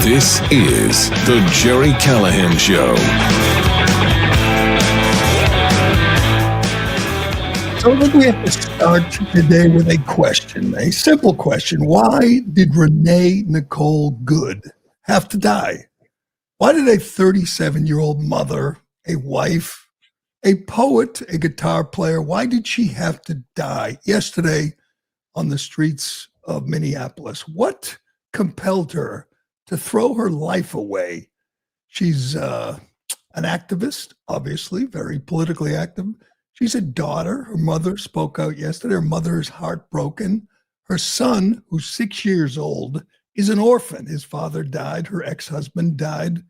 This is the Gerry Callahan Show. So I think we have to start today with a question, a simple question. Why did Renee Nicole Good have to die? Why did a 37-year-old mother, a wife, a poet, a guitar player, why did she have to die yesterday on the streets of Minneapolis? What compelled her to throw her life away? She's an activist, obviously, very politically active. She's a daughter. Her mother spoke out yesterday. Her mother is heartbroken. Her son, who's 6 years old, is an orphan. His father died. Her ex-husband died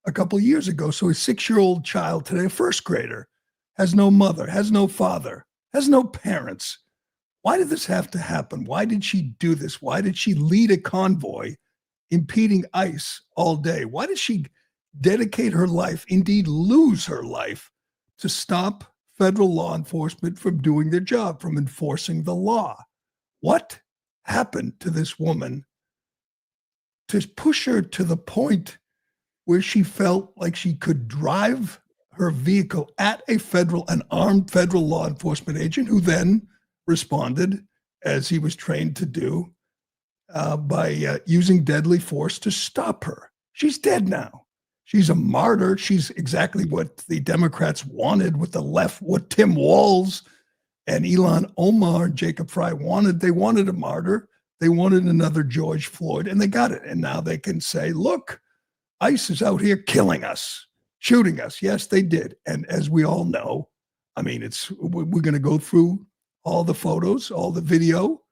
a couple of years ago. So a 6-year-old child today, a first grader, has no mother, has no father, has no parents. Why did this have to happen? Why did she do this? Why did she lead a convoy impeding ICE all day? Why did she dedicate her life, indeed lose her life, to stop federal law enforcement from doing their job, from enforcing the law? What happened to this woman to push her to the point where she felt like she could drive her vehicle at an armed federal law enforcement agent, who then responded, as he was trained to do, by using deadly force to stop her? She's dead now. She's a martyr. She's exactly what the Democrats wanted, what the left, what Tim Walz and Ilhan Omar and Jacob Frey wanted. They wanted a martyr. They wanted another George Floyd, and they got it. And now they can say, look, ICE is out here killing us, shooting us. Yes, they did. And as we all know, I mean, we're going to go through all the photos, all the video.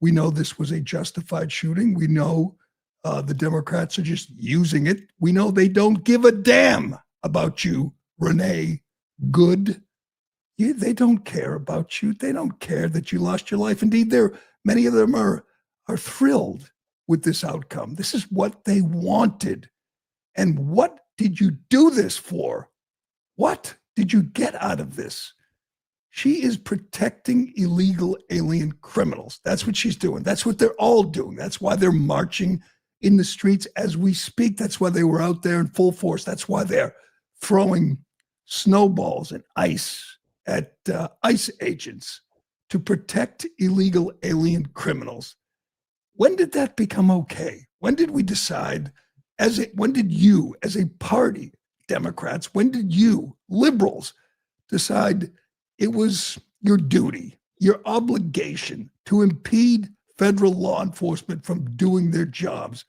We know this was a justified shooting. We know the Democrats are just using it. We know they don't give a damn about you, Renee Good. They don't care about you. They don't care that you lost your life. Indeed, many of them are thrilled with this outcome. This is what they wanted. And what did you do this for? What did you get out of this? She is protecting illegal alien criminals. That's what she's doing. That's what they're all doing. That's why they're marching in the streets as we speak. That's why they were out there in full force. That's why they're throwing snowballs and ice at ICE agents to protect illegal alien criminals. When did that become okay? When did we decide, when did you, as a party, Democrats, when did you, liberals, decide it was your duty, your obligation to impede federal law enforcement from doing their jobs?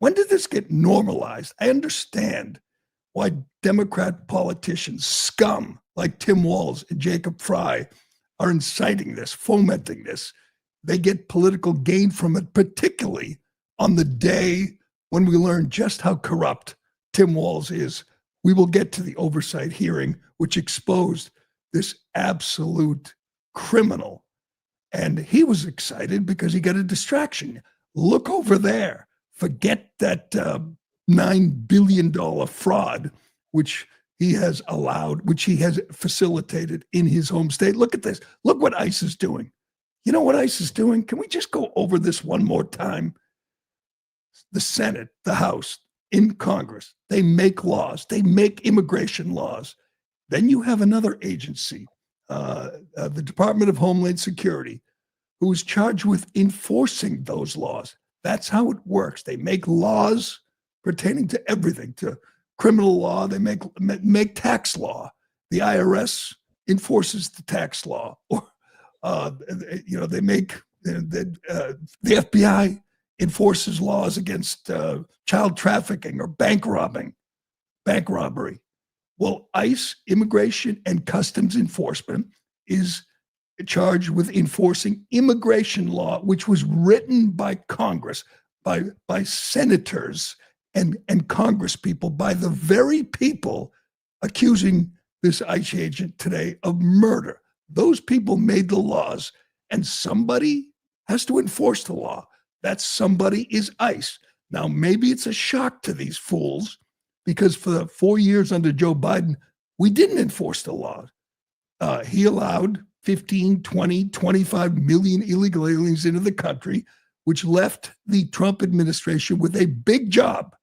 When did this get normalized? I understand why Democrat politicians, scum like Tim Walz and Jacob Frey, are inciting this, fomenting this. They get political gain from it, particularly on the day when we learn just how corrupt Tim Walz is. We will get to the oversight hearing, which exposed this absolute criminal. And he was excited because he got a distraction. Look over there. Forget that $9 billion fraud, which he has allowed, which he has facilitated in his home state. Look at this. Look what ICE is doing. You know what ICE is doing? Can we just go over this one more time? The Senate, the House, in Congress, they make laws. They make immigration laws. Then you have another agency, the Department of Homeland Security, who is charged with enforcing those laws. That's how it works. They make laws pertaining to everything, to criminal law. They make tax law. The IRS enforces the tax law, or they make the FBI enforces laws against child trafficking or bank robbery. Well, ICE, Immigration and Customs Enforcement, is charged with enforcing immigration law, which was written by Congress, by senators and Congress people, by the very people accusing this ICE agent today of murder. Those people made the laws, and somebody has to enforce the law. That somebody is ICE. Now, maybe it's a shock to these fools, because for the 4 years under Joe Biden, we didn't enforce the law. He allowed 15, 20, 25 million illegal aliens into the country, which left the Trump administration with a big job.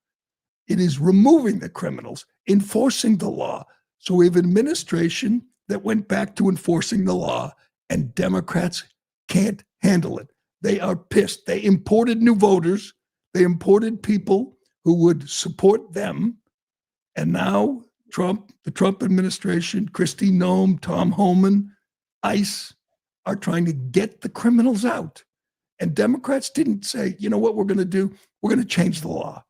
It is removing the criminals, enforcing the law. So we have an administration that went back to enforcing the law, and Democrats can't handle it. They are pissed. They imported new voters. They imported people who would support them. And now the Trump administration, Kristi Noem, Tom Homan, ICE are trying to get the criminals out. And Democrats didn't say, you know what we're going to do? We're going to change the law.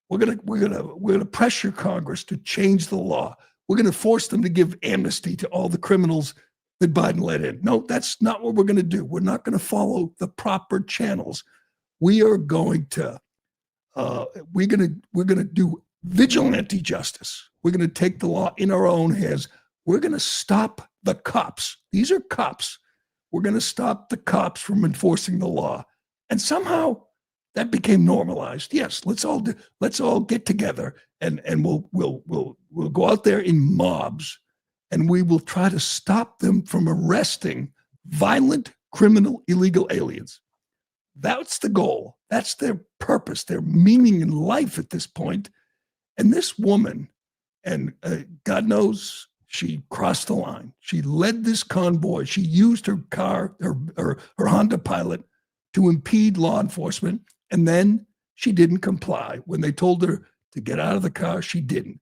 We're going to pressure Congress to change the law. We're going to force them to give amnesty to all the criminals that Biden let in. No, that's not what we're going to do. We're not going to follow the proper channels. We are going to we're going to do vigilante justice. We're going to take the law in our own hands. We're going to stop the cops. These are cops. We're going to stop the cops from enforcing the law. And somehow that became normalized. Yes, let's all get together and we'll go out there in mobs, and we will try to stop them from arresting violent, criminal, illegal aliens. That's the goal. That's their purpose, their meaning in life at this point. And this woman, and God knows she crossed the line. She led this convoy. She used her car, her Honda Pilot, to impede law enforcement. And then she didn't comply. When they told her to get out of the car, she didn't.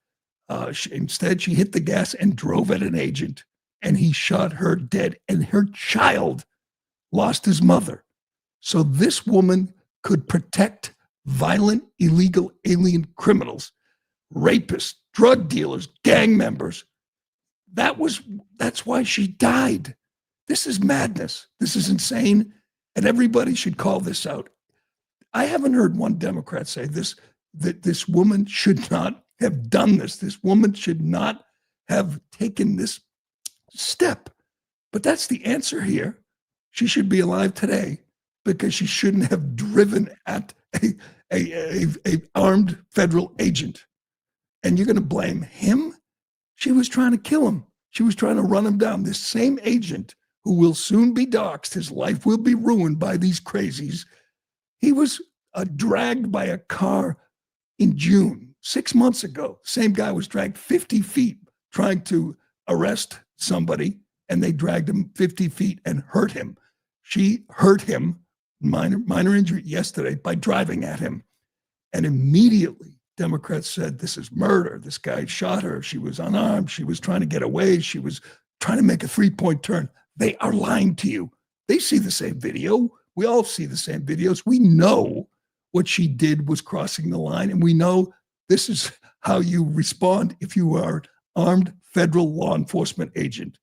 Instead, she hit the gas and drove at an agent, and he shot her dead. And her child lost his mother. So this woman could protect violent, illegal alien criminals, rapists, drug dealers, gang members. That's why she died. This is madness. This is insane. And everybody should call this out. I haven't heard one Democrat say that this woman should not have done this. This woman should not have taken this step. But that's the answer here. She should be alive today because she shouldn't have driven at a armed federal agent. And you're going to blame him? She was trying to kill him. She was trying to run him down. This same agent who will soon be doxxed, his life will be ruined by these crazies. He was dragged by a car in June, 6 months ago. Same guy was dragged 50 feet trying to arrest somebody, and they dragged him 50 feet and hurt him. She hurt him, minor injury yesterday, by driving at him. And immediately, Democrats said, this is murder. This guy shot her. She was unarmed. She was trying to get away. She was trying to make a three-point turn. They are lying to you. They see the same video. We all see the same videos. We know what she did was crossing the line, and we know this is how you respond if you are an armed federal law enforcement agent.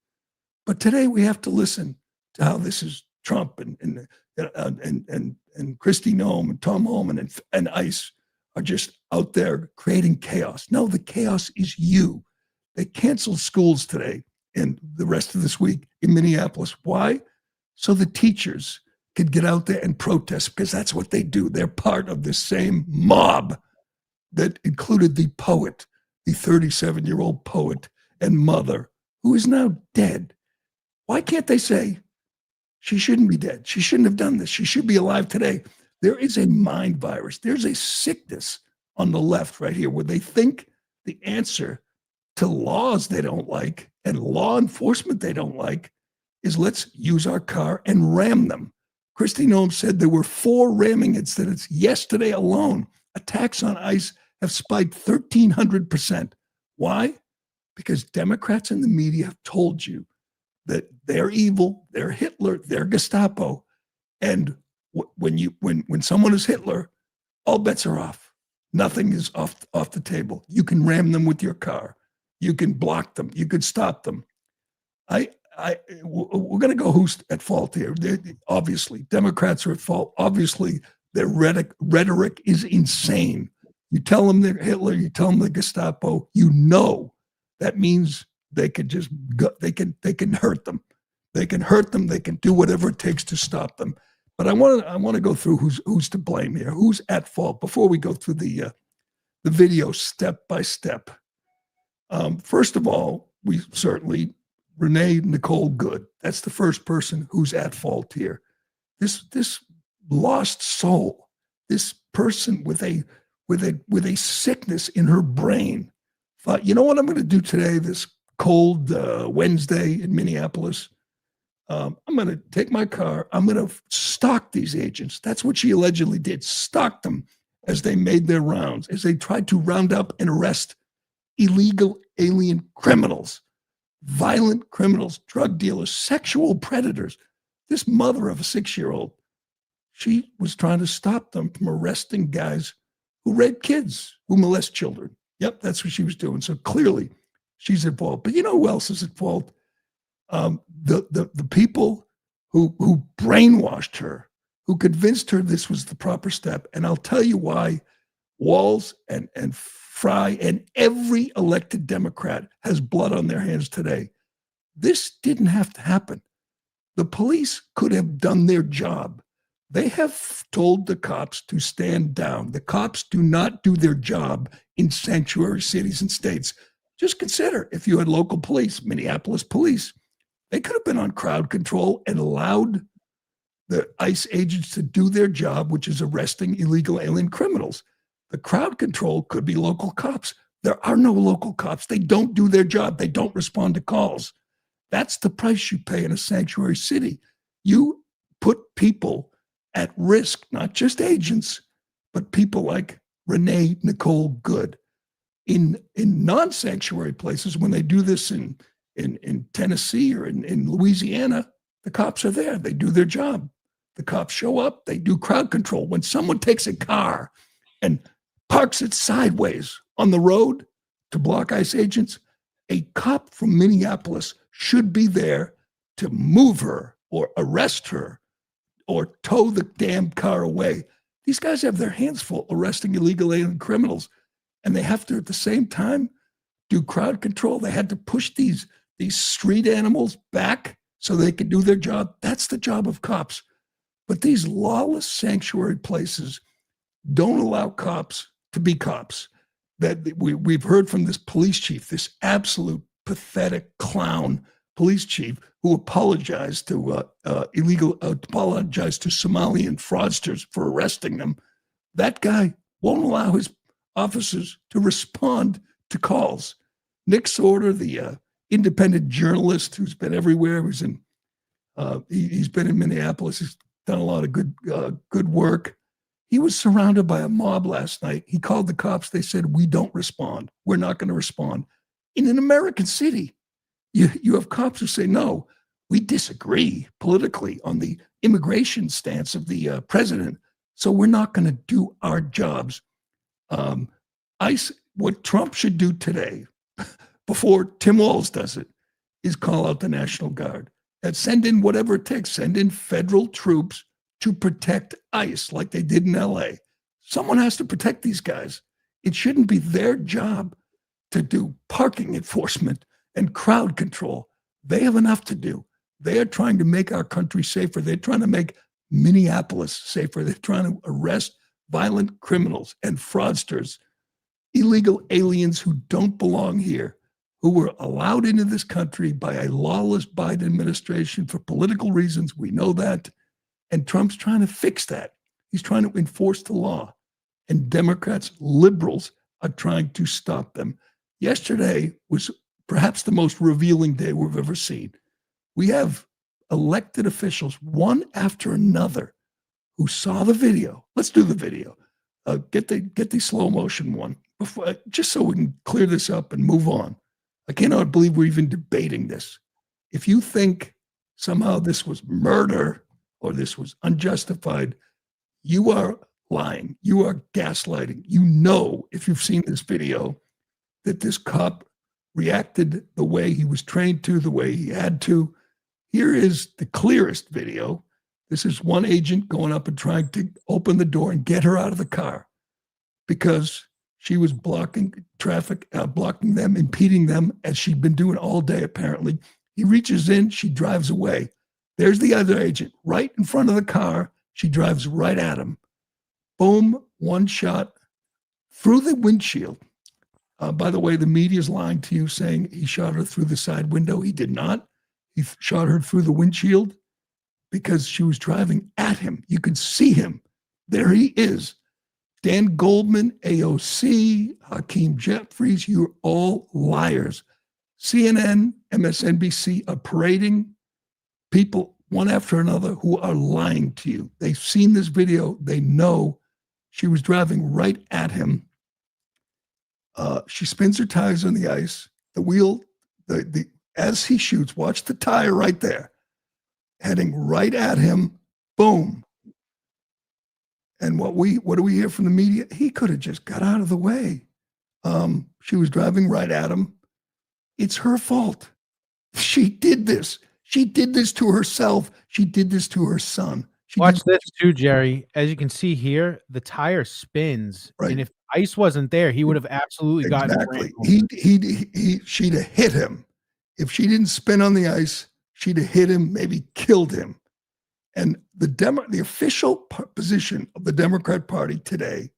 But today we have to listen to how this is Trump and Kristi Noem and Tom Homan and ICE are just out there creating chaos. No, the chaos is you. They canceled schools today and the rest of this week in Minneapolis. Why? So the teachers could get out there and protest, because that's what they do. They're part of the same mob that included the poet, the 37-year-old poet and mother, who is now dead. Why can't they say she shouldn't be dead? She shouldn't have done this. She should be alive today. There is a mind virus. There's a sickness on the left right here where they think the answer to laws they don't like and law enforcement they don't like is let's use our car and ram them. Kristi Noem said there were 4 ramming incidents yesterday alone. Attacks on ICE have spiked 1,300%. Why? Because Democrats in the media have told you that they're evil, they're Hitler, they're Gestapo. And when someone is Hitler, all bets are off. Nothing is off the table. You can ram them with your car. You can block them. You can stop them. We're going to go who's at fault here. Obviously, Democrats are at fault. Obviously, their rhetoric is insane. You tell them they're Hitler, you tell them they're Gestapo, you know that means they can just they can hurt them. They can hurt them. They can do whatever it takes to stop them. But I want to go through who's to blame here, who's at fault before we go through the video step by step. First of all, we certainly Renee Nicole Good. That's the first person who's at fault here. This lost soul, this person with a sickness in her brain, thought, you know what I'm going to do today? This cold Wednesday in Minneapolis. I'm going to take my car. I'm going to stalk these agents. That's what she allegedly did. Stalk them as they made their rounds, as they tried to round up and arrest illegal alien criminals, violent criminals, drug dealers, sexual predators. This mother of a 6-year-old, she was trying to stop them from arresting guys who rape kids, who molest children. Yep, that's what she was doing. So clearly she's at fault. But you know who else is at fault? The people who brainwashed her, who convinced her this was the proper step. And I'll tell you why Walz and Fry and every elected Democrat has blood on their hands today. This didn't have to happen. The police could have done their job. They have told the cops to stand down. The cops do not do their job in sanctuary cities and states. Just consider if you had local police, Minneapolis police, they could have been on crowd control and allowed the ICE agents to do their job, which is arresting illegal alien criminals. The crowd control could be local cops. There are no local cops. They don't do their job. They don't respond to calls. That's the price you pay in a sanctuary city. You put people at risk, not just agents, but people like Renee Nicole Good. In non-sanctuary places, when they do this in Tennessee or in Louisiana, the cops are there. They do their job. The cops show up. They do crowd control. When someone takes a car and parks it sideways on the road to block ICE agents, a cop from Minneapolis should be there to move her or arrest her or tow the damn car away. These guys have their hands full arresting illegal alien criminals, and they have to, at the same time, do crowd control. They had to push these street animals back so they could do their job. That's the job of cops. But these lawless sanctuary places don't allow cops to be cops. That we've heard from this police chief, this absolute pathetic clown police chief who apologized to Somalian fraudsters for arresting them. That guy won't allow his officers to respond to calls. Nick Sorter, the independent journalist who's been everywhere, he's been in Minneapolis. He's done a lot of good work. He was surrounded by a mob last night. He called the cops. They said, "We don't respond. We're not going to respond." In an American city, you have cops who say, "No, we disagree politically on the immigration stance of the president, so we're not going to do our jobs." What Trump should do today, before Tim Walz does it, is call out the National Guard and send in whatever it takes. Send in federal troops to protect ICE like they did in LA. Someone has to protect these guys. It shouldn't be their job to do parking enforcement and crowd control. They have enough to do. They are trying to make our country safer. They're trying to make Minneapolis safer. They're trying to arrest violent criminals and fraudsters, illegal aliens who don't belong here, who were allowed into this country by a lawless Biden administration for political reasons. We know that. And Trump's trying to fix that. He's trying to enforce the law. And Democrats, liberals, are trying to stop them. Yesterday was perhaps the most revealing day we've ever seen. We have elected officials, one after another, who saw the video. Let's do the video. Get the slow motion one, just so we can clear this up and move on. I cannot believe we're even debating this. If you think somehow this was murder or this was unjustified, you are lying. You are gaslighting. You know, if you've seen this video, that this cop reacted the way he was trained to, the way he had to. Here is the clearest video. This is one agent going up and trying to open the door and get her out of the car because she was blocking traffic, blocking them, impeding them, as she'd been doing all day, apparently. He reaches in, she drives away. There's the other agent right in front of the car. She drives right at him. Boom, one shot through the windshield. By the way, the media's lying to you, saying he shot her through the side window. He did not. He shot her through the windshield because she was driving at him. You could see him. There he is. Dan Goldman, AOC, Hakeem Jeffries, you're all liars. CNN, MSNBC are parading people one after another who are lying to you. They've seen this video. They know she was driving right at him. She spins her tires on the ice. The wheel, as he shoots, watch the tire right there, heading right at him. Boom. And what do we hear from the media? He could have just got out of the way. She was driving right at him. It's her fault. She did this. She did this to herself. She did this to her son. Watch this too, Jerry. As you can see here, the tire spins, right. And if ice wasn't there, he would have absolutely gotten exactly. She'd have hit him. If she didn't spin on the ice, she'd have hit him, maybe killed him. And the official position of the Democrat Party today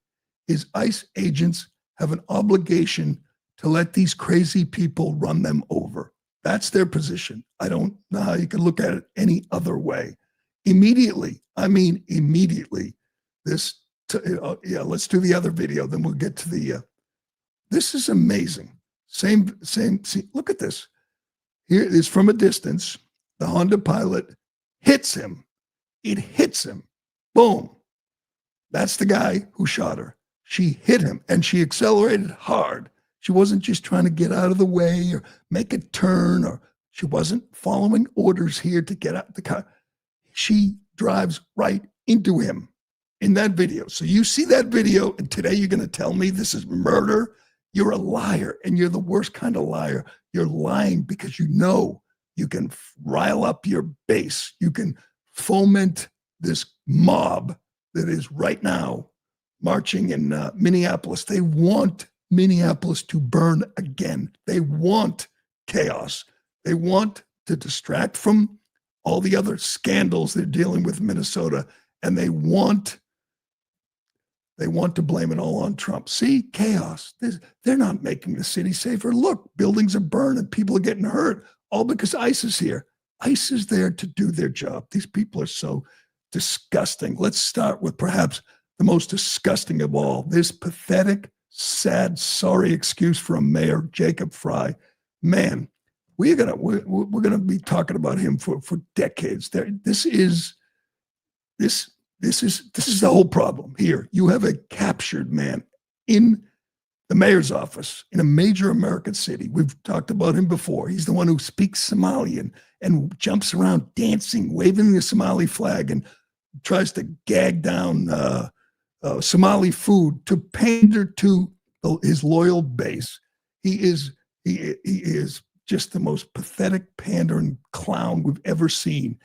is ICE agents have an obligation to let these crazy people run them over. That's their position. I don't know how you can look at it any other way. Immediately, let's do the other video, then we'll get to the, this is amazing. Same, see, look at this. Here it is from a distance. The Honda Pilot hits him. It hits him. Boom. That's the guy who shot her. She hit him and she accelerated hard. She wasn't just trying to get out of the way or make a turn, or she wasn't following orders here to get out the car. She drives right into him in that video. So you see that video, and today you're going to tell me this is murder? You're a liar, and you're the worst kind of liar. You're lying because you know you can rile up your base. You can foment this mob that is right now marching in Minneapolis. They want Minneapolis to burn again. They want chaos. They want to distract from all the other scandals they're dealing with in Minnesota, and they want to blame it all on Trump. See, chaos. They're not making the city safer. Look, buildings are burning, people are getting hurt, all because ICE is here. ICE is there to do their job. These people are so disgusting. Let's start with perhaps the most disgusting of all, this pathetic, sad, sorry excuse from Mayor Jacob Frey. Man, we're gonna be talking about him for decades. This is the whole problem here. You have a captured man in the mayor's office in a major American city. We've talked about him before. He's the one who speaks Somalian and jumps around dancing, waving the Somali flag, and tries to gag down Somali food to pander to his loyal base. He is just the most pathetic pandering clown we've ever seen.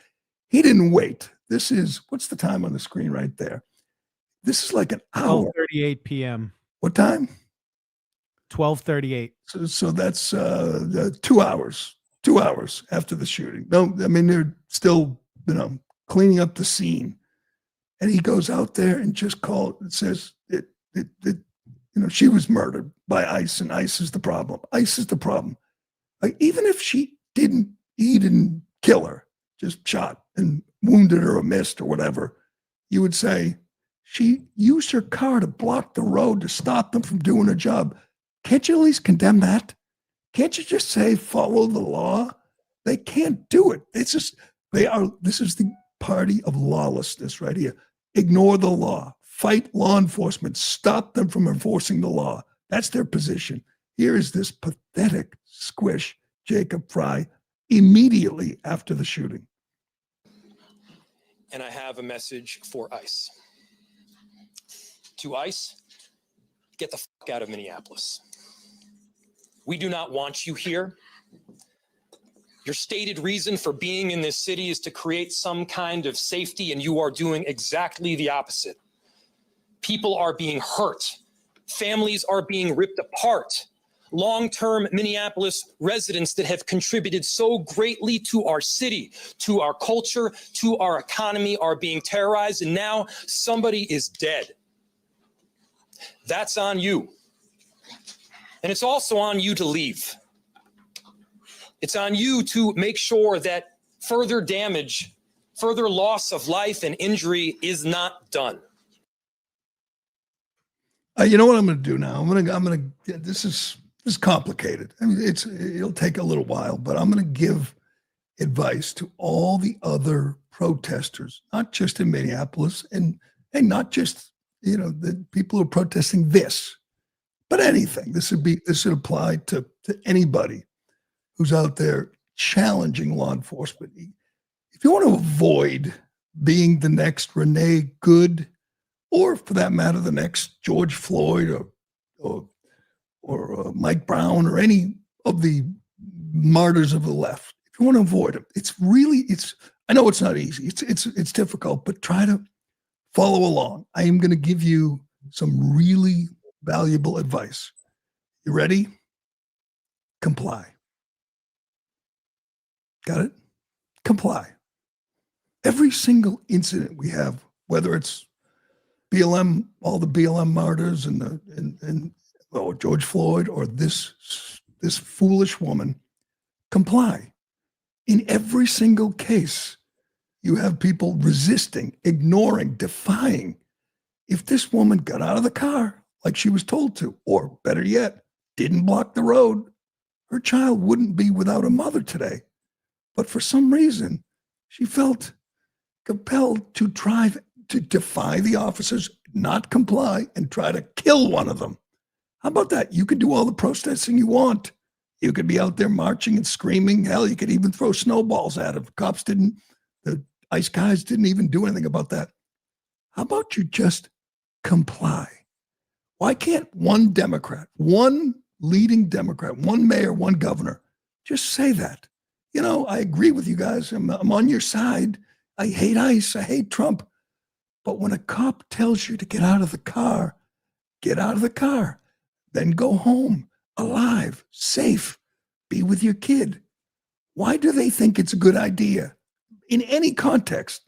He didn't wait. This is, what's the time on the screen right there? This is like an hour. 12:38 p.m. What time? 12:38. So that's 2 hours. 2 hours after the shooting. No, I mean, they're still, cleaning up the scene. And he goes out there and just says she was murdered by ICE, and ICE is the problem. ICE is the problem. Like, even if he didn't kill her, just shot and wounded her or missed or whatever, you would say she used her car to block the road to stop them from doing her job. Can't you at least condemn that? Can't you just say follow the law? They can't do it. This is the party of lawlessness right here. Ignore the law. Fight law enforcement. Stop them from enforcing the law. That's their position. Here is this pathetic squish, Jacob Frey, immediately after the shooting. And I have a message for ICE. To ICE, get the fuck out of Minneapolis. We do not want you here. Your stated reason for being in this city is to create some kind of safety, and you are doing exactly the opposite. People are being hurt. Families are being ripped apart. Long-term Minneapolis residents that have contributed so greatly to our city, to our culture, to our economy are being terrorized, and now somebody is dead. That's on you. And it's also on you to leave. It's on you to make sure that further damage, further loss of life and injury is not done. You know what I'm going to do now? This is complicated. I mean, it'll take a little while, but I'm going to give advice to all the other protesters, not just in Minneapolis and not just, the people who are protesting this, but anything. This should apply to anybody who's out there challenging law enforcement. If you want to avoid being the next Renee Good, or for that matter, the next George Floyd or Mike Brown or any of the martyrs of the left, if you want to avoid them, I know it's not easy. It's difficult, but try to follow along. I am going to give you some really valuable advice. You ready? Comply. Got it? Comply. Every single incident we have, whether it's BLM, all the BLM martyrs and George Floyd or this foolish woman, comply. In every single case, you have people resisting, ignoring, defying. If this woman got out of the car like she was told to, or better yet, didn't block the road, her child wouldn't be without a mother today. But for some reason, she felt compelled to try to defy the officers, not comply, and try to kill one of them. How about that? You could do all the protesting you want. You could be out there marching and screaming. Hell, you could even throw snowballs at them. The ICE guys didn't even do anything about that. How about you just comply? Why can't one Democrat, one leading Democrat, one mayor, one governor, just say that? I agree with you guys. I'm on your side. I hate ICE. I hate Trump. But when a cop tells you to get out of the car, get out of the car. Then go home, alive, safe, be with your kid. Why do they think it's a good idea, in any context,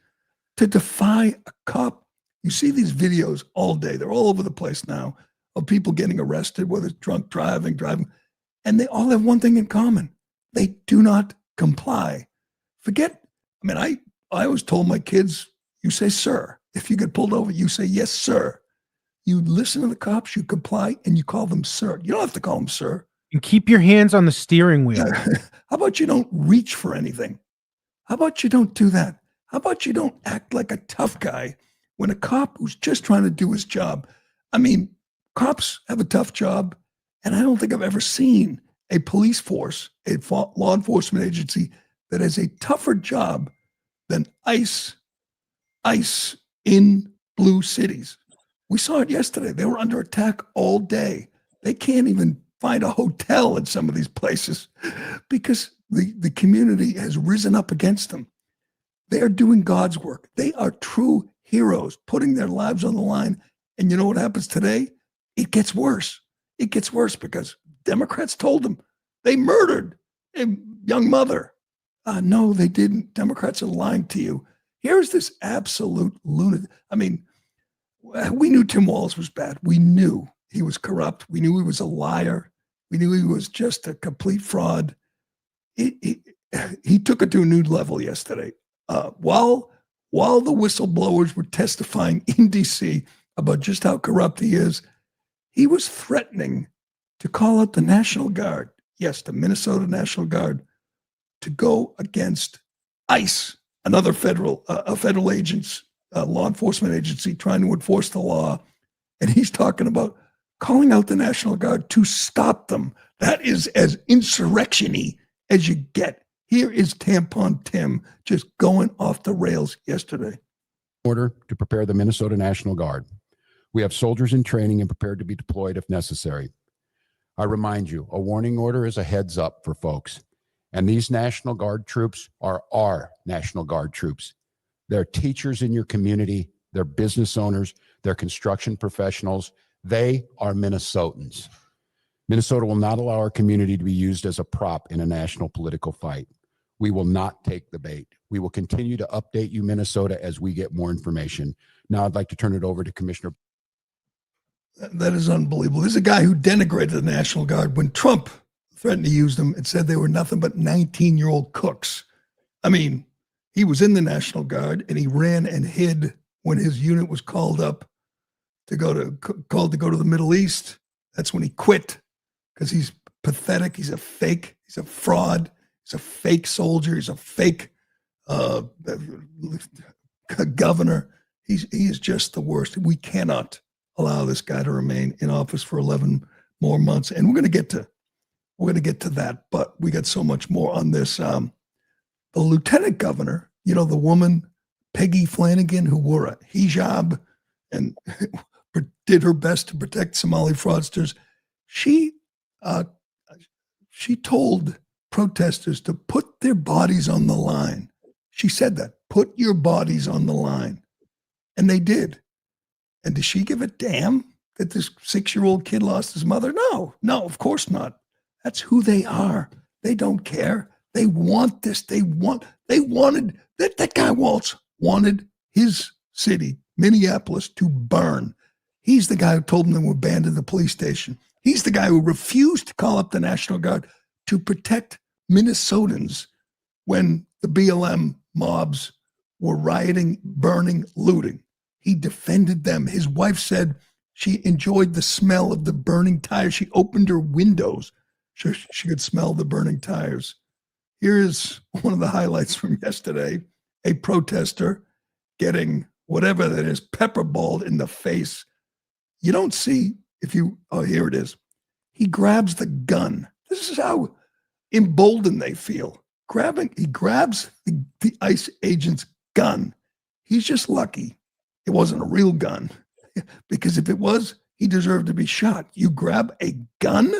to defy a cop? You see these videos all day. They're all over the place now of people getting arrested, whether it's drunk driving, and they all have one thing in common. They do not comply. I always told my kids, you say, sir. If you get pulled over, you say, yes, sir. You listen to the cops, you comply, and you call them sir. You don't have to call them sir. And keep your hands on the steering wheel. How about you don't reach for anything? How about you don't do that? How about you don't act like a tough guy when a cop who's just trying to do his job? I mean, cops have a tough job, and I don't think I've ever seen a police force, a law enforcement agency that has a tougher job than ICE in blue cities. We saw it yesterday. They were under attack all day. They can't even find a hotel in some of these places because the community has risen up against them. They are doing God's work. They are true heroes, putting their lives on the line. And you know what happens today? It gets worse. It gets worse because Democrats told them they murdered a young mother. No, they didn't. Democrats are lying to you. Here's this absolute lunatic. I mean, we knew Tim Walz was bad. We knew he was corrupt. We knew he was a liar. We knew he was just a complete fraud. He took it to a new level yesterday. While the whistleblowers were testifying in D.C. about just how corrupt he is, he was threatening to call out the National Guard, yes, the Minnesota National Guard, to go against ICE, another federal agents, law enforcement agency trying to enforce the law. And he's talking about calling out the National Guard to stop them. That is as insurrection-y as you get. Here is Tampon Tim just going off the rails yesterday. Order to prepare the Minnesota National Guard. We have soldiers in training and prepared to be deployed if necessary. I remind you, a warning order is a heads up for folks. And these National Guard troops are our National Guard troops. They're teachers in your community. They're business owners. They're construction professionals. They are Minnesotans. Minnesota will not allow our community to be used as a prop in a national political fight. We will not take the bait. We will continue to update you, Minnesota, as we get more information. Now I'd like to turn it over to Commissioner. That is unbelievable. There's a guy who denigrated the National Guard when Trump threatened to use them and said they were nothing but 19-year-old cooks. I mean, he was in the National Guard and he ran and hid when his unit was called to go to the Middle East. That's when he quit because he's pathetic. He's a fake. He's a fraud. He's a fake soldier. He's a fake governor. He is just the worst. We cannot allow this guy to remain in office for 11 more months. And we're going to get to that, but we got so much more on this. The lieutenant governor, you know, the woman, Peggy Flanagan, who wore a hijab and did her best to protect Somali fraudsters. She told protesters to put their bodies on the line. She said that, put your bodies on the line. And they did. And does she give a damn that this 6-year-old kid lost his mother? No, of course not. That's who they are. They don't care. They want this. That guy Waltz wanted his city, Minneapolis, to burn. He's the guy who told them they were banned in the police station. He's the guy who refused to call up the National Guard to protect Minnesotans when the BLM mobs were rioting, burning, looting. He defended them. His wife said she enjoyed the smell of the burning tires. She opened her windows so she could smell the burning tires. Here is one of the highlights from yesterday. A protester getting whatever that is, pepperballed in the face. You don't see here it is. He grabs the gun. This is how emboldened they feel. He grabs the ICE agent's gun. He's just lucky it wasn't a real gun, because if it was, he deserved to be shot. You grab a gun?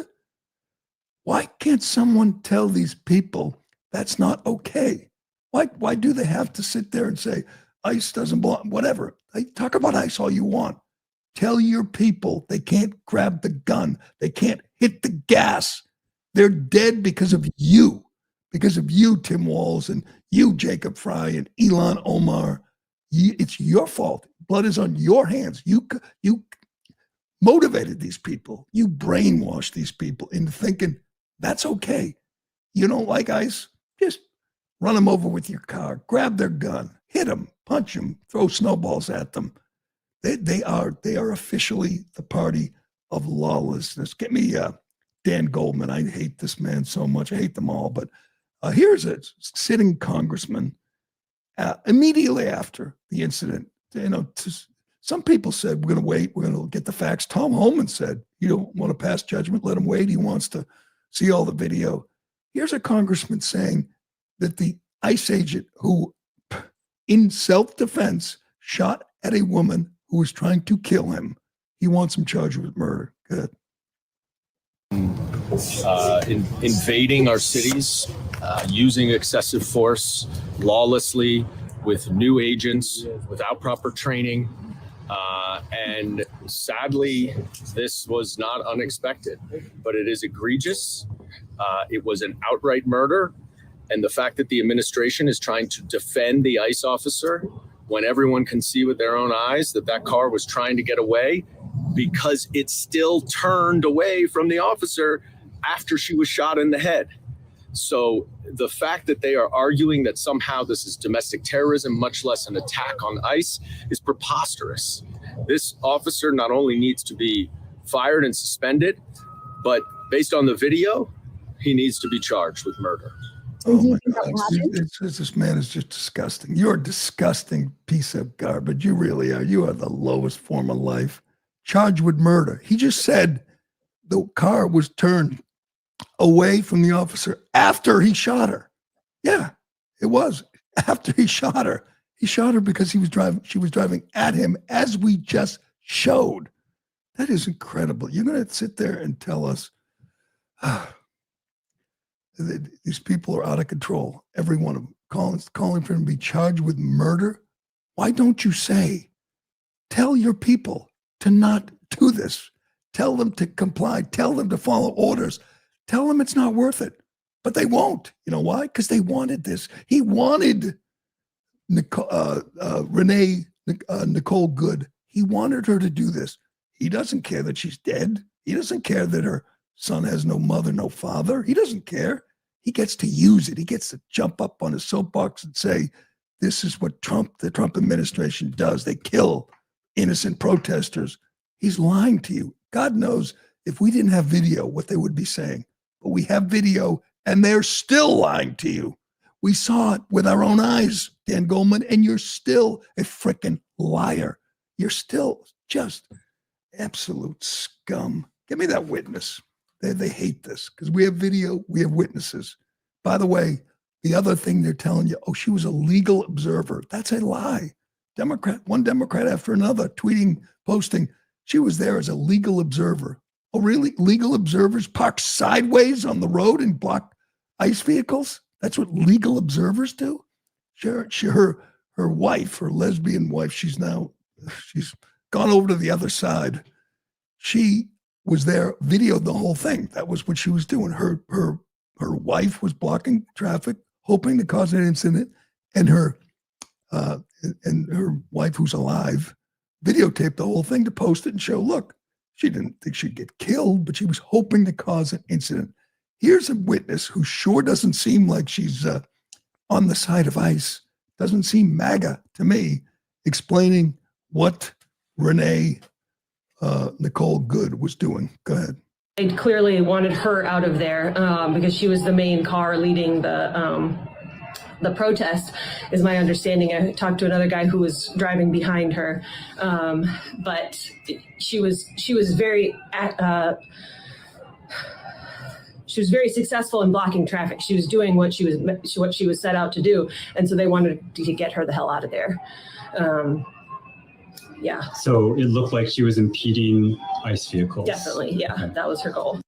Why can't someone tell these people that's not okay? Why do they have to sit there and say, ICE doesn't belong, whatever? Talk about ICE all you want. Tell your people they can't grab the gun. They can't hit the gas. They're dead because of you, Tim Walz, and you, Jacob Fry, and Ilhan Omar. It's your fault. Blood is on your hands. You motivated these people. You brainwashed these people into thinking that's okay. You don't like ICE? Just run them over with your car. Grab their gun. Hit them. Punch them. Throw snowballs at them. They are officially the party of lawlessness. Get me Dan Goldman. I hate this man so much. I hate them all. But here's a sitting congressman immediately after the incident. Some people said, we're going to wait. We're going to get the facts. Tom Homan said, you don't want to pass judgment. Let him wait. He wants to see all the video. Here's a congressman saying that the ICE agent who, in self-defense, shot at a woman who was trying to kill him, he wants him charged with murder. Good. Invading our cities, using excessive force, lawlessly, with new agents, without proper training. And sadly, this was not unexpected, but it is egregious. It was an outright murder. And the fact that the administration is trying to defend the ICE officer when everyone can see with their own eyes that car was trying to get away, because it still turned away from the officer after she was shot in the head. So the fact that they are arguing that somehow this is domestic terrorism, much less an attack on ICE, is preposterous. This officer not only needs to be fired and suspended, but based on the video, he needs to be charged with murder. Oh my God. This man is just disgusting. You're a disgusting piece of garbage. You really are. You are the lowest form of life. Charged with murder. He just said the car was turned away from the officer after he shot her. Yeah, it was after he shot her. He shot her because she was driving at him, as we just showed. That is incredible. You're going to sit there and tell us these people are out of control. Every one of them calling for him to be charged with murder. Why don't you tell your people to not do this? Tell them to comply. Tell them to follow orders. Tell them it's not worth it. But they won't. You know why? Because they wanted this. He wanted Renee Nicole Good. He wanted her to do this. He doesn't care that she's dead. He doesn't care that her son has no mother, no father. He doesn't care. He gets to use it. He gets to jump up on his soapbox and say, this is what the Trump administration does. They kill innocent protesters. He's lying to you. God knows if we didn't have video, what they would be saying. But we have video, and they're still lying to you. We saw it with our own eyes, Dan Goldman, and you're still a freaking liar. You're still just absolute scum. Give me that witness. They hate this because we have video, we have witnesses. By the way, the other thing they're telling you, oh, she was a legal observer. That's a lie. One Democrat after another tweeting, posting, she was there as a legal observer. Oh, really? Legal observers park sideways on the road and block ICE vehicles? That's what legal observers do? Her wife, her lesbian wife, she's gone over to the other side. She was there, videoed the whole thing. That was what she was doing. Her wife was blocking traffic, hoping to cause an incident, and her wife, who's alive, videotaped the whole thing to post it and show, look, she didn't think she'd get killed, but she was hoping to cause an incident. Here's a witness who sure doesn't seem like she's on the side of ICE, doesn't seem MAGA to me, explaining what Renee Nicole Good was doing. Go ahead. They clearly wanted her out of there because she was the main car leading the protest, is my understanding. I talked to another guy who was driving behind her, but she was very successful in blocking traffic. She was doing what she was set out to do, and so they wanted to get her the hell out of there. Yeah. So it looked like she was impeding ICE vehicles. Definitely, yeah. Okay. That was her goal.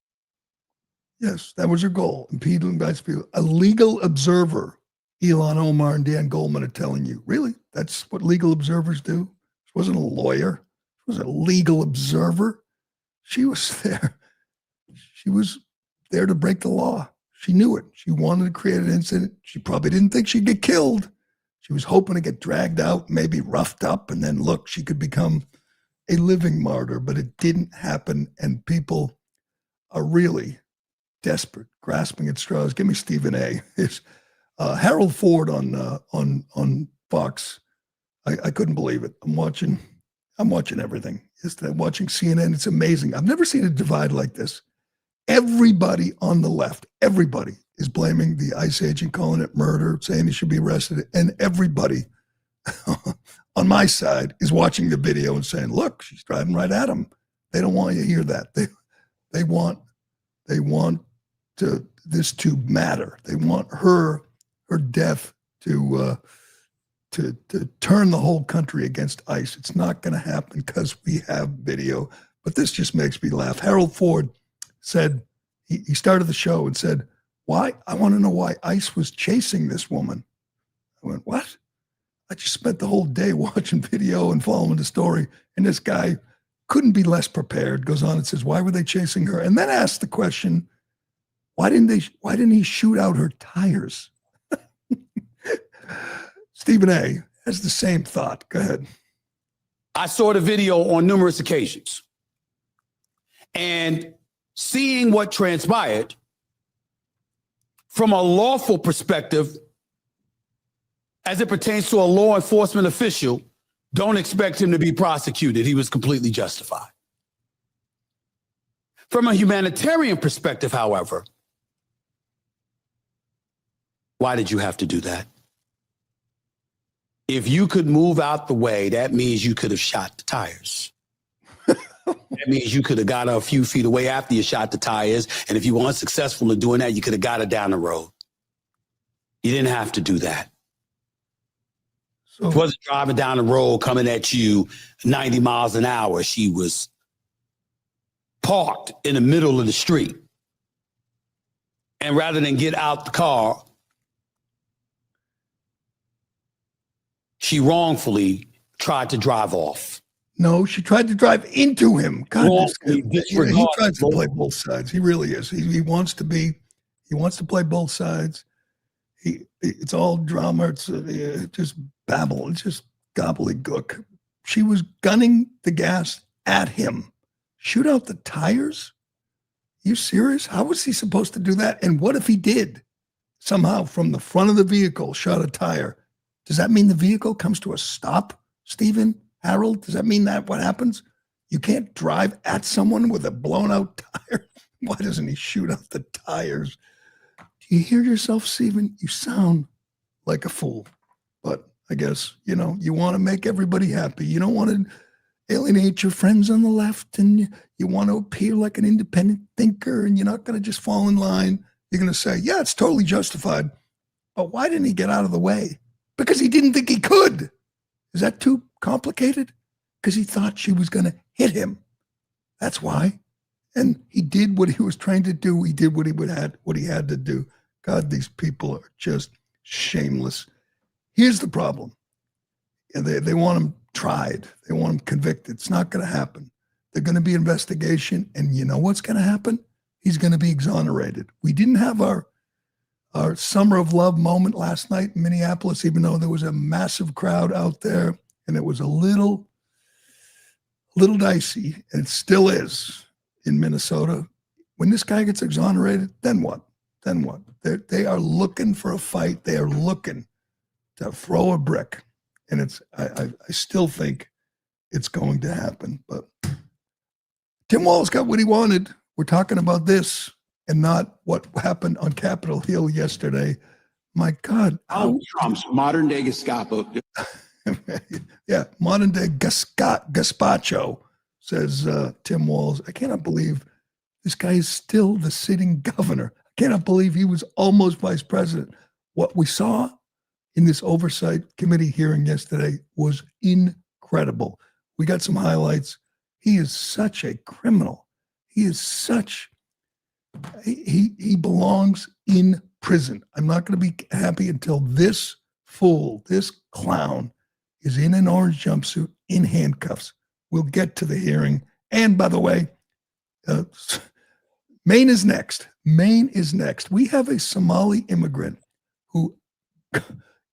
Yes, that was her goal, impeding ICE vehicles. A legal observer, Elon Omar and Dan Goldman are telling you. Really? That's what legal observers do? She wasn't a lawyer. She was a legal observer. She was there. She was there to break the law. She knew it. She wanted to create an incident. She probably didn't think she'd get killed. She was hoping to get dragged out, maybe roughed up, and then look, she could become a living martyr, but it didn't happen. And people are really desperate, grasping at straws. Give me Stephen A. It's Harold Ford on Fox. I couldn't believe it. I'm watching everything. I'm watching CNN. It's amazing. I've never seen a divide like this. Everybody on the left, everybody is blaming the ICE agent, calling it murder, saying he should be arrested. And everybody on my side is watching the video and saying, look, she's driving right at him. They don't want you to hear that. They want this to matter. They want her death to turn the whole country against ICE. It's not going to happen because we have video. But this just makes me laugh. Harold Ford said, he started the show and said, why? I want to know why ICE was chasing this woman. I went, what? I just spent the whole day watching video and following the story. And this guy couldn't be less prepared, goes on and says, why were they chasing her? And then asks the question, why didn't he shoot out her tires? Stephen A. has the same thought. Go ahead. I saw the video on numerous occasions. And seeing what transpired from a lawful perspective, as it pertains to a law enforcement official, don't expect him to be prosecuted. He was completely justified. From a humanitarian perspective, however, why did you have to do that? If you could move out the way, that means you could have shot the tires. That means you could have got her a few feet away after you shot the tires. And if you weren't successful in doing that, you could have got her down the road. You didn't have to do that. So, she wasn't driving down the road coming at you 90 miles an hour. She was parked in the middle of the street. And rather than get out the car, she wrongfully tried to drive off. No, she tried to drive into him. God, he tries to play both sides. He really is. He wants to play both sides. It's all drama. It's just babble. It's just gobbledygook. She was gunning the gas at him. shoot out the tires? You serious? How was he supposed to do that? And what if he did somehow from the front of the vehicle shot a tire? Does that mean the vehicle comes to a stop, Stephen, Harold? Does that mean that what happens? You can't drive at someone with a blown out tire? Why doesn't he shoot out the tires? Do you hear yourself, Stephen? You sound like a fool. But I guess, you want to make everybody happy. You don't want to alienate your friends on the left, and you want to appear like an independent thinker, and you're not going to just fall in line. You're going to say, yeah, it's totally justified. But why didn't he get out of the way? Because he didn't think he could. Is that too complicated? Because he thought she was going to hit him. That's why. And he did what he was trying to do. He did what he had to do. God, these people are just shameless. Here's the problem. They want him tried. They want him convicted. It's not going to happen. There's going to be investigation. And you know what's going to happen? He's going to be exonerated. We didn't have our summer of love moment last night in Minneapolis, even though there was a massive crowd out there, and it was a little dicey, and it still is in Minnesota. When this guy gets exonerated, then what? Then what? They are looking for a fight. They are looking to throw a brick, and I still think it's going to happen. But Tim Walz got what he wanted. We're talking about this and not what happened on Capitol Hill yesterday. My God. Trump's modern day Gestapo. Yeah, modern day gazpacho, says Tim Walz. I cannot believe this guy is still the sitting governor. I cannot believe he was almost vice president. What we saw in this oversight committee hearing yesterday was incredible. We got some highlights. He is such a criminal. He is such... He belongs in prison. I'm not going to be happy until this fool, this clown, is in an orange jumpsuit in handcuffs. We'll get to the hearing. And by the way, Maine is next. Maine is next. We have a Somali immigrant who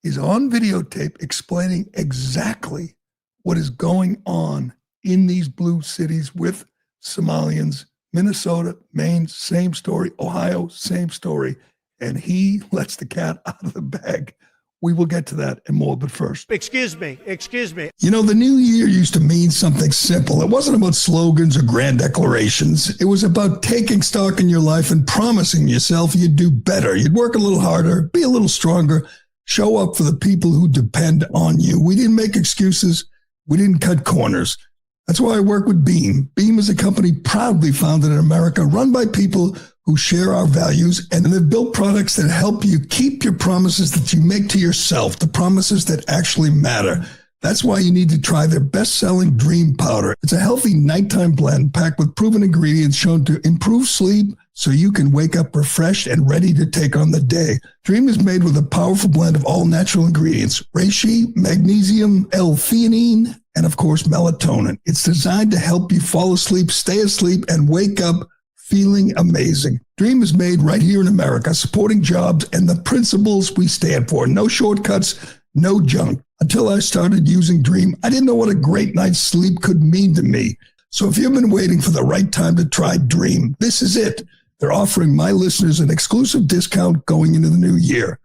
is on videotape explaining exactly what is going on in these blue cities with Somalians. Minnesota, Maine, same story. Ohio, same story. And he lets the cat out of the bag. We will get to that and more, but first. Excuse me. The new year used to mean something simple. It wasn't about slogans or grand declarations. It was about taking stock in your life and promising yourself you'd do better. You'd work a little harder, be a little stronger, show up for the people who depend on you. We didn't make excuses. We didn't cut corners. That's why I work with Beam. Beam is a company proudly founded in America, run by people who share our values, and they've built products that help you keep your promises that you make to yourself, the promises that actually matter. That's why you need to try their best-selling Dream Powder. It's a healthy nighttime blend packed with proven ingredients shown to improve sleep so you can wake up refreshed and ready to take on the day. Dream is made with a powerful blend of all natural ingredients, reishi, magnesium, L-theanine, and of course, melatonin. It's designed to help you fall asleep, stay asleep, and wake up feeling amazing. Dream is made right here in America, supporting jobs and the principles we stand for. No shortcuts, no junk. Until I started using Dream, I didn't know what a great night's sleep could mean to me. So if you've been waiting for the right time to try Dream, this is it. They're offering my listeners an exclusive discount going into the new year.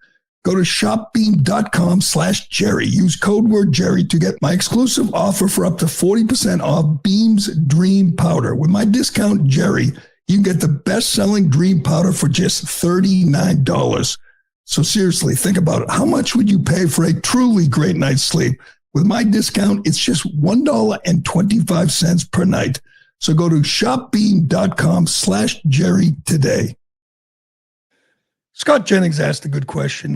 Go to shopbeam.com/Jerry. Use code word Jerry to get my exclusive offer for up to 40% off Beam's Dream Powder. With my discount, Jerry, you can get the best-selling Dream Powder for just $39. So seriously, think about it. How much would you pay for a truly great night's sleep? With my discount, it's just $1.25 per night. So go to shopbeam.com/Jerry today. Scott Jennings asked a good question,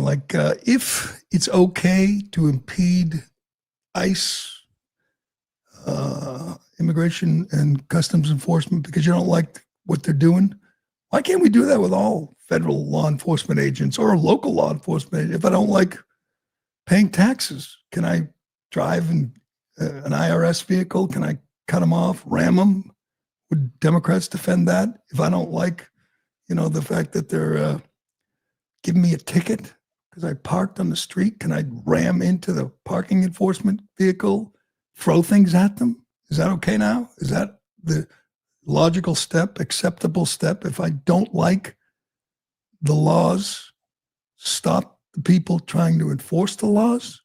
if it's okay to impede ICE, immigration and customs enforcement because you don't like what they're doing, why can't we do that with all federal law enforcement agents or local law enforcement agents? If I don't like paying taxes, can I drive an IRS vehicle? Can I cut them off, ram them? Would Democrats defend that? If I don't like, the fact that they're giving me a ticket because I parked on the street, can I ram into the parking enforcement vehicle, throw things at them? Is that okay now? Is that the logical step, acceptable step. If I don't like the laws, stop the people trying to enforce the laws.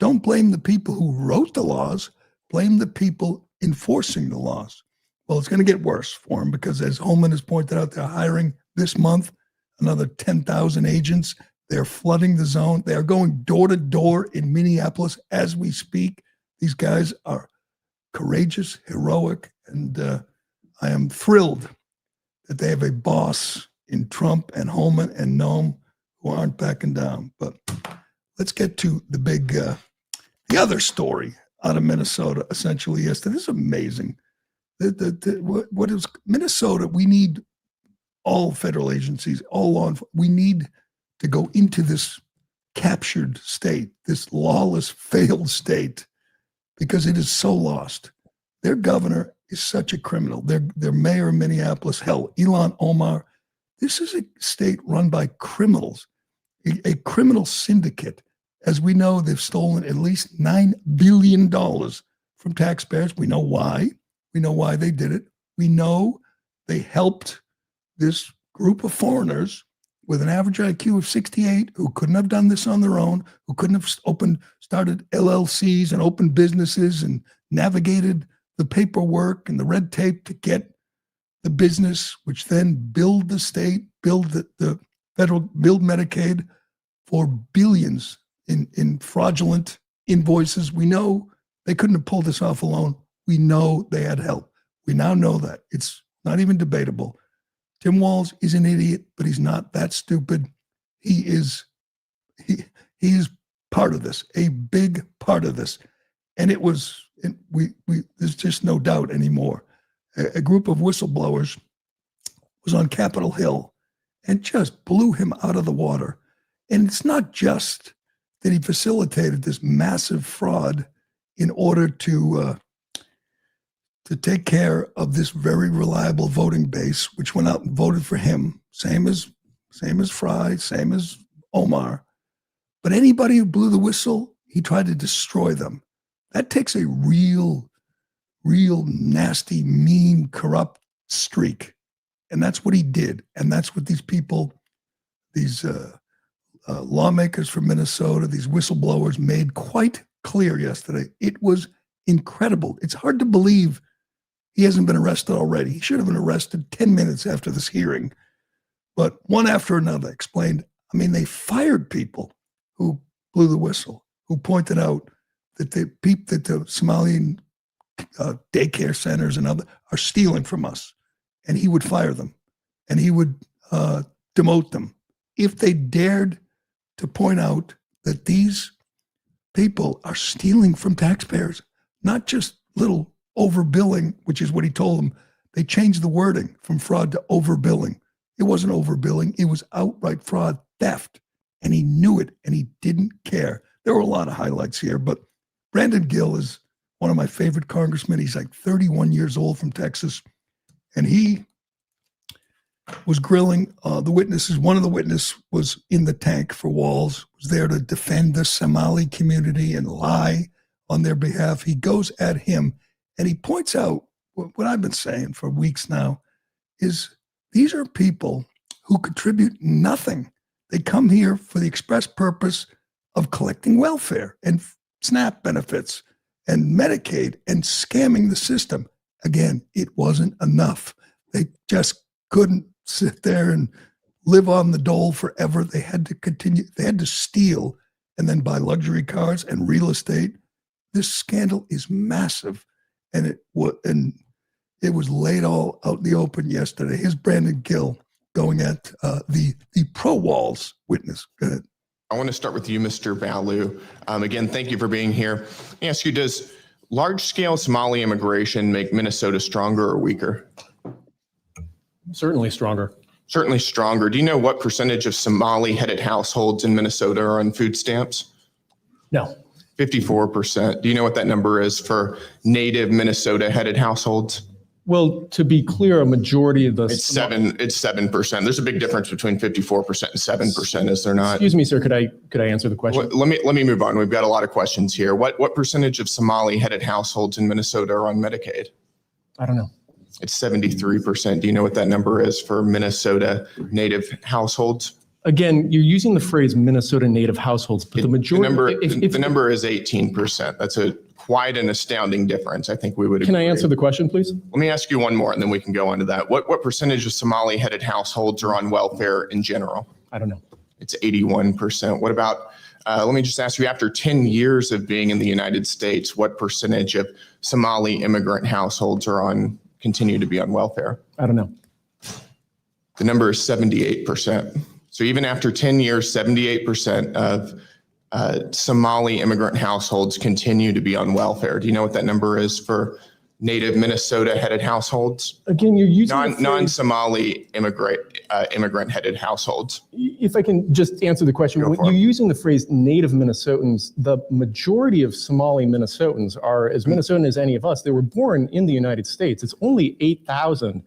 Don't blame the people who wrote the laws. Blame the people enforcing the laws. Well, it's going to get worse for them because, as Holman has pointed out, they're hiring this month another 10,000 agents. They're flooding the zone. They are going door to door in Minneapolis as we speak. These guys are courageous, heroic, and I am thrilled that they have a boss in Trump and Holman and Noem who aren't backing down. But let's get to the big, the other story out of Minnesota, essentially yesterday. This is amazing. What is Minnesota? We need all federal agencies, all law enforcement. We need to go into this captured state, this lawless, failed state, because it is so lost. Their governor is such a criminal. Their mayor of Minneapolis, hell, Ilhan Omar. This is a state run by criminals, a criminal syndicate. As we know, they've stolen at least $9 billion from taxpayers. We know why. We know why they did it. We know they helped this group of foreigners with an average IQ of 68 who couldn't have done this on their own, who couldn't have started LLCs and opened businesses and navigated the paperwork and the red tape to get the business, which then billed the state, billed the federal, billed Medicaid for billions in fraudulent invoices. We know they couldn't have pulled this off alone. We know they had help. We now know that. It's not even debatable. Tim Walz is an idiot, but he's not that stupid. He is part of this, a big part of this. And it was, there's just no doubt anymore. A group of whistleblowers was on Capitol Hill and just blew him out of the water. And it's not just that he facilitated this massive fraud in order to take care of this very reliable voting base, which went out and voted for him, same as Fry, same as Omar. But anybody who blew the whistle, he tried to destroy them. That takes a real nasty, mean, corrupt streak. And that's what he did. And that's what these people, these lawmakers from Minnesota, these whistleblowers made quite clear yesterday. It was incredible. It's hard to believe he hasn't been arrested already. He should have been arrested 10 minutes after this hearing. But one after another explained, I mean, they fired people who blew the whistle, who pointed out that the Somalian daycare centers and other are stealing from us. And he would fire them and he would demote them if they dared to point out that these people are stealing from taxpayers, not just little overbilling, which is what he told them. They changed the wording from fraud to overbilling. It wasn't overbilling. It was outright fraud, theft. And he knew it and he didn't care. There were a lot of highlights here, but Brandon Gill is one of my favorite congressmen. He's like 31 years old from Texas. And he was grilling the witnesses. One of the witnesses was in the tank for Walz, was there to defend the Somali community and lie on their behalf. He goes at him and he points out what I've been saying for weeks now is these are people who contribute nothing. They come here for the express purpose of collecting welfare and SNAP benefits and Medicaid and scamming the system. Again, it wasn't enough. They just couldn't sit there and live on the dole forever. They had to continue. They had to steal and then buy luxury cars and real estate. This scandal is massive. And it was laid all out in the open yesterday. Here's Brandon Gill going at the pro-Walz witness. Go ahead. I want to start with you, Mr. Balu. Again, thank you for being here. Let me ask you, does large-scale Somali immigration make Minnesota stronger or weaker? Certainly stronger. Certainly stronger. Do you know what percentage of Somali-headed households in Minnesota are on food stamps? No. 54%. Do you know what that number is for native Minnesota-headed households? Well, to be clear, a majority of the... It's 7%. There's a big difference between 54% and 7%, is there not? Excuse me, sir, could I answer the question? Let me move on. We've got a lot of questions here. What percentage of Somali-headed households in Minnesota are on Medicaid? I don't know. It's 73%. Do you know what that number is for Minnesota native households? Again, you're using the phrase Minnesota native households, but the majority. The number is 18%. That's quite an astounding difference. I think we would agree. Can I answer the question, please? Let me ask you one more, and then we can go on to that. What percentage of Somali-headed households are on welfare in general? I don't know. It's 81%. What about, let me just ask you, after 10 years of being in the United States, what percentage of Somali immigrant households continue to be on welfare? I don't know. The number is 78%. So even after 10 years, 78% of Somali immigrant households continue to be on welfare. Do you know what that number is for native Minnesota-headed households? Again, you're using non-Somali immigrant-headed households. If I can just answer the question, when you're using the phrase native Minnesotans, the majority of Somali Minnesotans are as Minnesotan as any of us. They were born in the United States. It's only 8,000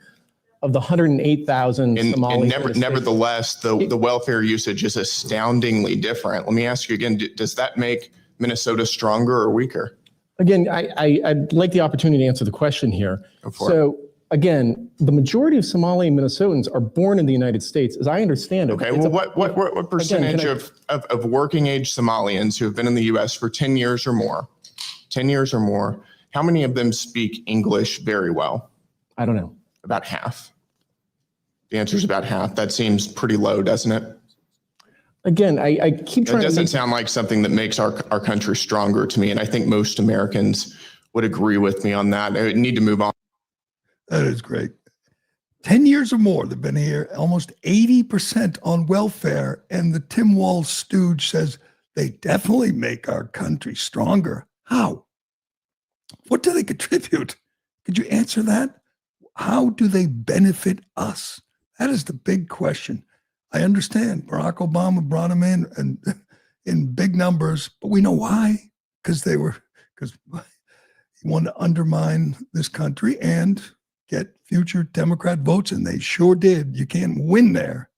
of the 108,000 Somali. Nevertheless, the welfare usage is astoundingly different. Let me ask you again, does that make Minnesota stronger or weaker? Again, I'd like the opportunity to answer the question here. So again, the majority of Somali Minnesotans are born in the United States, as I understand it. Okay, well, what percentage of working age Somalians who have been in the U.S. for 10 years or more, how many of them speak English very well? I don't know. About half. The answer is about half. That seems pretty low, doesn't it? Again, I keep trying to. It doesn't sound like something that makes our country stronger to me, and I think most Americans would agree with me on that. I need to move on. That is great. 10 years or more, they've been here, almost 80% on welfare, and the Tim Walz stooge says they definitely make our country stronger. How? What do they contribute? Could you answer that? How do they benefit us? That is the big question. I understand Barack Obama brought them in big numbers, but we know why. Because he wanted to undermine this country and get future Democrat votes, and they sure did. You can't win there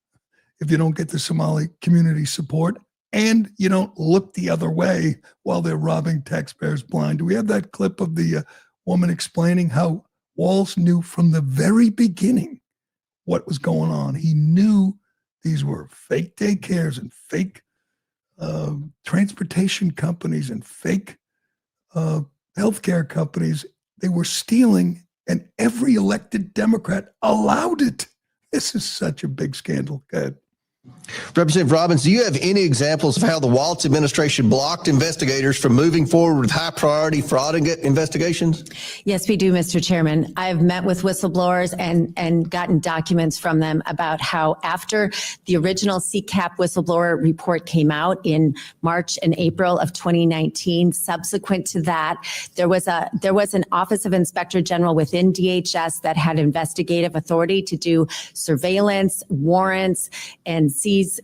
if you don't get the Somali community support and you don't look the other way while they're robbing taxpayers blind. Do we have that clip of the woman explaining how Walz knew from the very beginning what was going on? He knew these were fake daycares and fake transportation companies and fake healthcare companies. They were stealing, and every elected Democrat allowed it. This is such a big scandal. Go ahead. Representative Robbins, do you have any examples of how the Walz administration blocked investigators from moving forward with high priority fraud investigations? Yes, we do, Mr. Chairman. I've met with whistleblowers and gotten documents from them about how after the original CCAP whistleblower report came out in March and April of 2019, subsequent to that, there was an Office of Inspector General within DHS that had investigative authority to do surveillance, warrants, and seize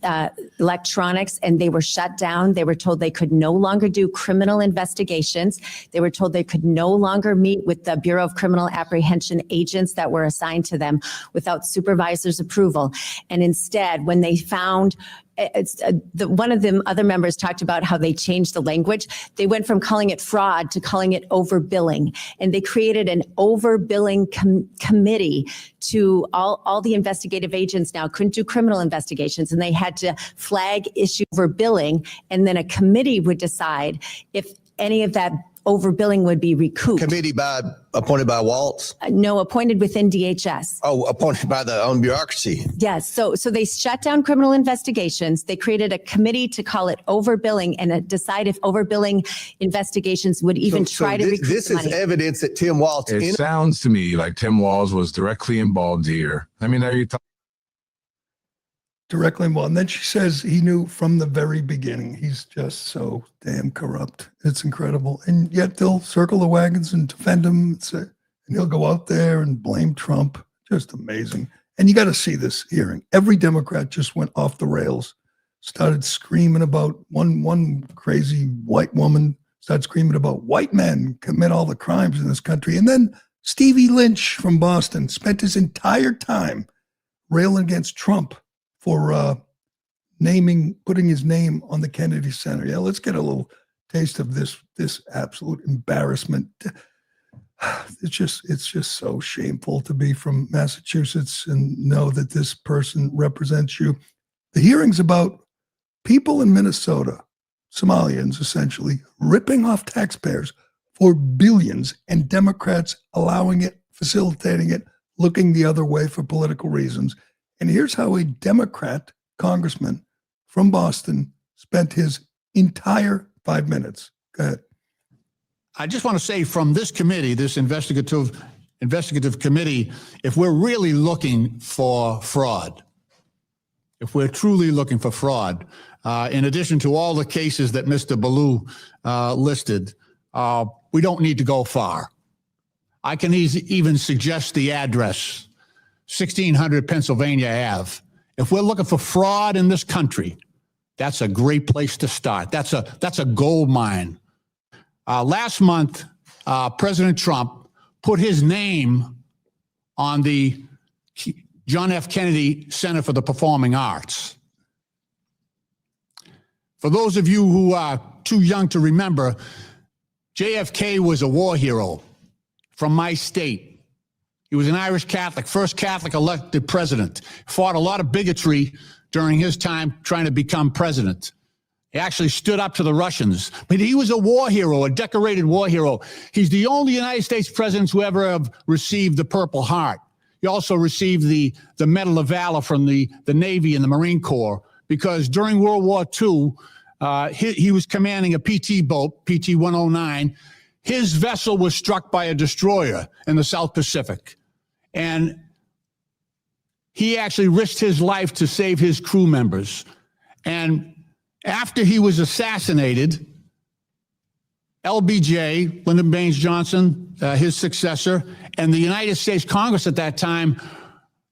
electronics, and they were shut down. They were told they could no longer do criminal investigations. They were told they could no longer meet with the Bureau of Criminal Apprehension agents that were assigned to them without supervisor's approval. And instead, when they found one of the other members talked about how they changed the language. They went from calling it fraud to calling it overbilling. And they created an overbilling committee to all the investigative agents now couldn't do criminal investigations, and they had to flag issue overbilling. And then a committee would decide if any of that overbilling would be recouped. Committee appointed by Walz? No, appointed within DHS. Oh, appointed by the own bureaucracy. Yes. So they shut down criminal investigations. They created a committee to call it overbilling and decide if overbilling investigations would even try to recoup this the money. Is evidence that Tim Walz. It sounds to me like Tim Walz was directly involved here. I mean, are you talking? Directly involved. And then she says he knew from the very beginning. He's just so damn corrupt. It's incredible. And yet they'll circle the wagons and defend him. And he'll go out there and blame Trump. Just amazing. And you got to see this hearing. Every Democrat just went off the rails, started screaming about one crazy white woman, started screaming about white men commit all the crimes in this country. And then Stevie Lynch from Boston spent his entire time railing against Trump for putting his name on the Kennedy Center. Yeah, let's get a little taste of this absolute embarrassment. it's just so shameful to be from Massachusetts and know that this person represents you. The hearings about people in Minnesota, Somalians essentially, ripping off taxpayers for billions, and Democrats allowing it, facilitating it, looking the other way for political reasons. And here's how a Democrat congressman from Boston spent his entire 5 minutes. Go ahead. I just want to say from this committee, this investigative committee, if we're really looking for fraud, if we're truly looking for fraud, in addition to all the cases that Mr. Ballou listed, we don't need to go far. I can even suggest the address, 1600 Pennsylvania Ave. If we're looking for fraud in this country, that's a great place to start. That's a gold mine. Last month, President Trump put his name on the John F. Kennedy Center for the Performing Arts. For those of you who are too young to remember, JFK was a war hero from my state. He was an Irish Catholic, first Catholic elected president, fought a lot of bigotry during his time trying to become president. He actually stood up to the Russians, but he was a war hero, a decorated war hero. He's the only United States president who ever have received the Purple Heart. He also received the Medal of Valor from the Navy and the Marine Corps, because during World War II, he was commanding a PT boat, PT 109. His vessel was struck by a destroyer in the South Pacific. And he actually risked his life to save his crew members. And after he was assassinated, LBJ, Lyndon Baines Johnson, his successor, and the United States Congress at that time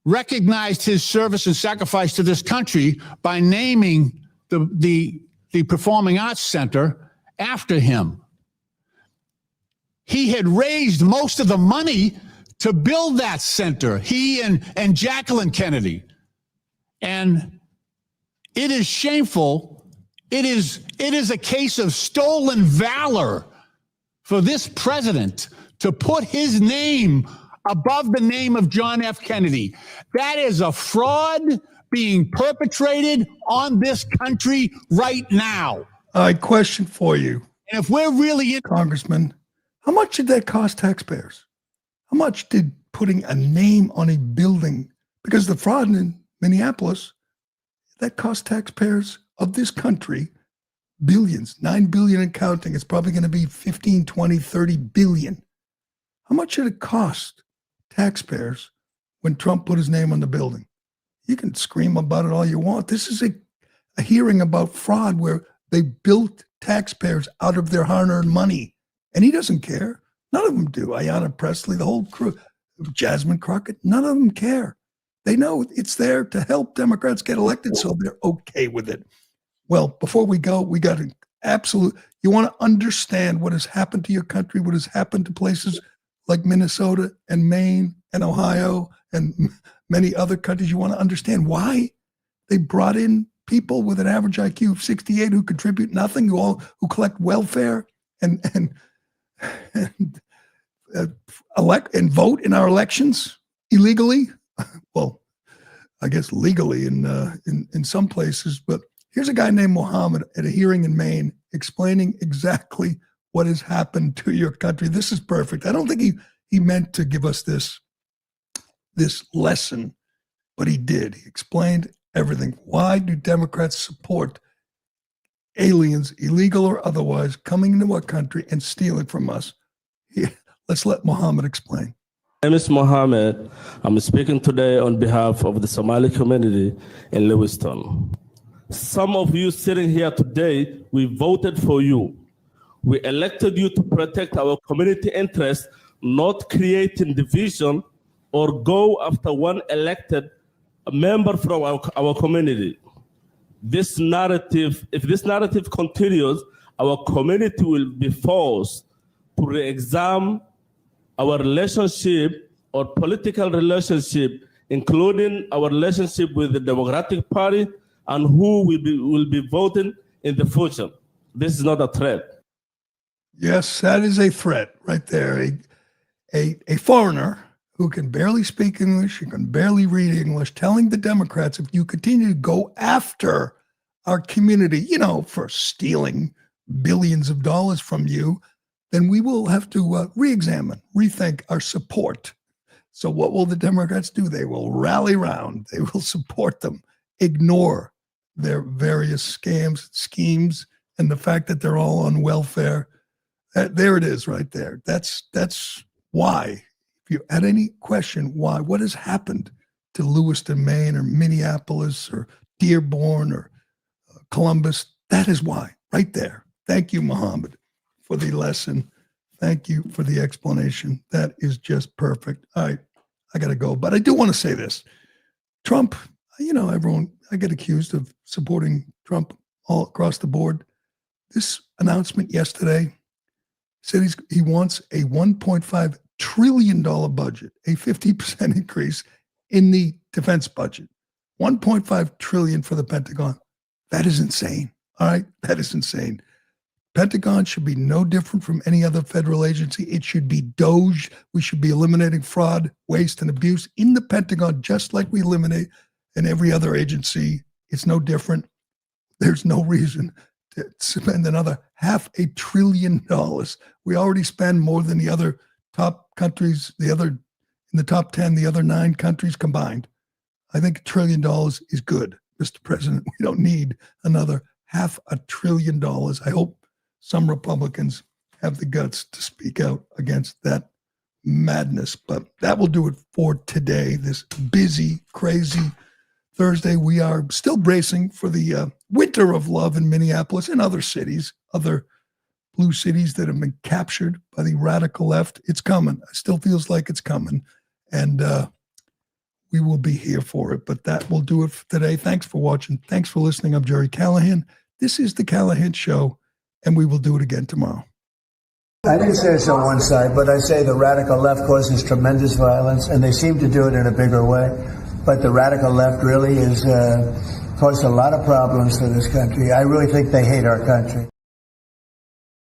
recognized his service and sacrifice to this country by naming the Performing Arts Center after him. He had raised most of the money to build that center, he and Jacqueline Kennedy. And it is shameful. It is a case of stolen valor for this president to put his name above the name of John F. Kennedy. That is a fraud being perpetrated on this country right now. I question for you. And if we're really Congressman, how much did that cost taxpayers? How much did putting a name on a building, because the fraud in Minneapolis, that cost taxpayers of this country billions, 9 billion and counting. It's probably going to be 15, 20, 30 billion. How much did it cost taxpayers when Trump put his name on the building? You can scream about it all you want. This is a hearing about fraud where they built taxpayers out of their hard-earned money. And he doesn't care. None of them do. Ayanna Pressley, the whole crew, Jasmine Crockett, none of them care. They know it's there to help Democrats get elected, so they're okay with it. Well, before we go, we got an absolute, you want to understand what has happened to your country, what has happened to places like Minnesota and Maine and Ohio and many other countries. You want to understand why they brought in people with an average IQ of 68 who contribute nothing, who collect welfare and elect and vote in our elections illegally. Well, I guess legally in some places, but here's a guy named Mohammed at a hearing in Maine explaining exactly what has happened to your country. This is perfect. I don't think he meant to give us this lesson, but he did. He explained everything. Why do Democrats support aliens, illegal or otherwise, coming into our country and stealing from us? Let's let Mohammed explain. My name is Mohammed. I'm speaking today on behalf of the Somali community in Lewiston. Some of you sitting here today, we voted for you. We elected you to protect our community interests, not creating division or go after one elected member from our community. If this narrative continues, our community will be forced to re-examine our relationship or political relationship, including our relationship with the Democratic Party and who will be voting in the future. This is not a threat. Yes, that is a threat right there. a foreigner who can barely speak English, who can barely read English, telling the Democrats, if you continue to go after our community, for stealing billions of dollars from you, then we will have to re-examine, rethink our support. So what will the Democrats do? They will rally around. They will support them, ignore their various schemes, and the fact that they're all on welfare. There it is right there. That's why. If you had any question why, what has happened to Lewiston, Maine, or Minneapolis, or Dearborn, or Columbus, that is why, right there. Thank you, Muhammad, for the lesson. Thank you for the explanation. That is just perfect. All right, I got to go. But I do want to say this. Trump, everyone, I get accused of supporting Trump all across the board. This announcement yesterday said he wants a $1.5 trillion budget, a 50% increase in the defense budget. $1.5 trillion for the Pentagon. That is insane. All right, that is insane. Pentagon should be no different from any other federal agency. It should be Doge. We should be eliminating fraud, waste, and abuse in the Pentagon, just like we eliminate in every other agency. It's no different. There's no reason to spend another $500 billion. We already spend more than the other top countries, in the top 10, the other 9 countries combined. I think $1 trillion is good, Mr. President. We don't need another $500 billion. I hope some Republicans have the guts to speak out against that madness. But that will do it for today, this busy, crazy Thursday. We are still bracing for the winter of love in Minneapolis and other cities, other blue cities that have been captured by the radical left. It's coming. It still feels like it's coming. And we will be here for it. But that will do it for today. Thanks for watching. Thanks for listening. I'm Gerry Callahan. This is The Callahan Show, and we will do it again tomorrow. I didn't say it's on one side, but I say the radical left causes tremendous violence, and they seem to do it in a bigger way. But the radical left really is caused a lot of problems for this country. I really think they hate our country.